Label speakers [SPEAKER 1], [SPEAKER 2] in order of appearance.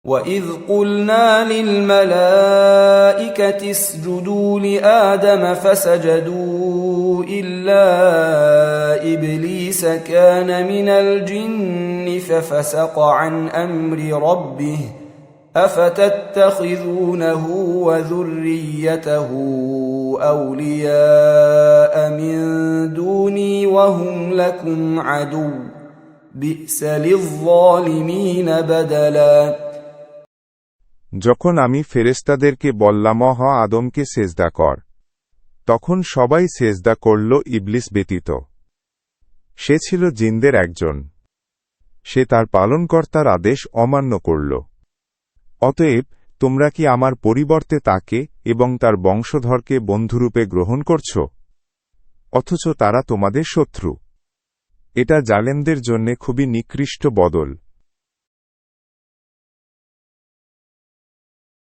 [SPEAKER 1] وَإِذْ قُلْنَا لِلْمَلَائِكَةِ اسْجُدُوا لِآدَمَ فَسَجَدُوا إِلَّا إِبْلِيسَ كَانَ مِنَ الْجِنِّ فَفَسَقَ عَنْ أَمْرِ رَبِّهِ أَفَتَتَّخِذُونَهُ وَذُرِّيَّتَهُ أَوْلِيَاءَ مِن دُونِي وَهُمْ لَكُمْ عَدُوٌّ بِئْسَ لِلظَّالِمِينَ بَدَلًا।
[SPEAKER 2] যখন আমি ফেরেশতাদেরকে বললাম আদমকে সেজদা কর, তখন সবাই সেজদা করল ইবলিস ব্যতীত। সে ছিল জিনদের একজন। সে তার পালনকর্তার আদেশ অমান্য করল। অতএব তোমরা কি আমার পরিবর্তে তাকে এবং তার বংশধরকে বন্ধুরূপে গ্রহণ করছ? অথচ তারা তোমাদের শত্রু। এটা জালেমদের জন্য খুবই নিকৃষ্ট বদল।